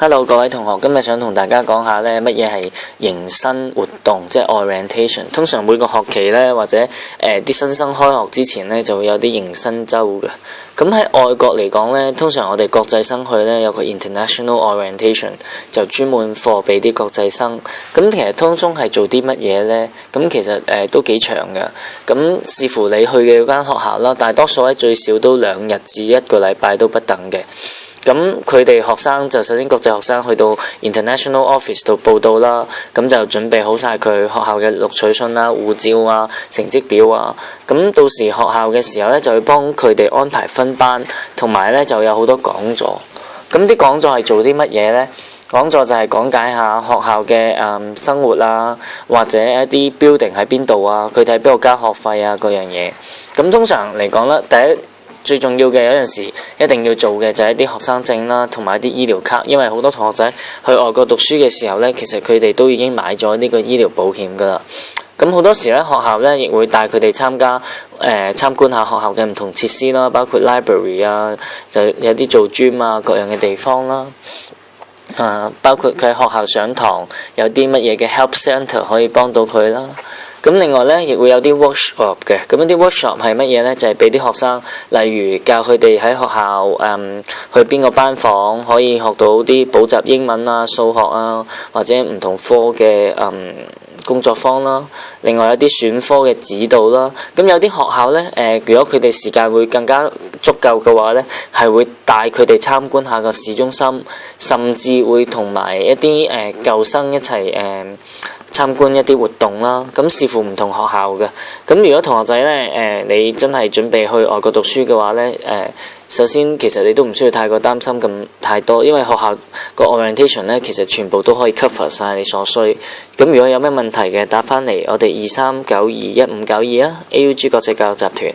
Hello， 各位同學，今日想同大家講下呢乜嘢係迎新活動，即係 orientation。通常每個學期呢，或者啲新生開學之前呢，就會有啲迎新周嘅。咁喺外國嚟講呢，通常我哋國際生去呢，有個 international orientation， 就專門課俾啲國際生。咁其實當中係做啲乜嘢呢？咁其實都幾長嘅。咁視乎你去嘅嗰間學校啦，大多數咧最少都2日至1個禮拜都不等嘅。咁佢哋學生就首先國際學生去到 International Office 度報到啦，咁就準備好晒佢學校嘅錄取信啦、護照啊、成績表啊。咁到時學校嘅時候咧，就會幫佢哋安排分班，同埋咧就有好多講座。咁啲講座係做啲乜嘢呢？講座就係講解下學校嘅生活啊，或者一啲 building 喺邊度啊，佢哋喺邊度交學費啊，嗰樣嘢。咁通常嚟講啦，第一最重要嘅有陣時一定要做嘅就係一啲學生證啦，同埋一啲醫療卡，因為好多同學仔去外國讀書嘅時候呢，其實佢哋都已經買咗呢個醫療保險㗎啦。咁好多時呢，學校呢亦會帶佢哋參觀下學校嘅唔同設施啦，包括 library 啊，就有啲做 gym 啊各樣嘅地方啦。包括佢喺學校上堂有啲乜嘢嘅 help centre 可以幫到佢啦。咁另外呢，亦會有啲 workshop 嘅。咁一啲 workshop 係乜嘢呢？就係俾啲學生，例如教佢哋喺學校去邊個班房可以學到啲補習英文啊、數學啊，或者唔同科嘅工作坊啦。另外有啲選科嘅指導啦。咁有啲學校呢，如果佢哋時間會更加足夠嘅話呢，係會帶佢哋參觀下個市中心，甚至會同埋一啲舊生一齊參觀一啲活動啦。咁視乎唔同學校嘅。咁如果同學仔呢，你真係準備去外國讀書嘅話呢，首先其實你都唔需要太過擔心咁太多，因為學校個 orientation 呢，其實全部都可以 cover 晒你所需。咁如果有咩問題嘅，打返嚟我哋23921592啊，AUG 國際教育集團。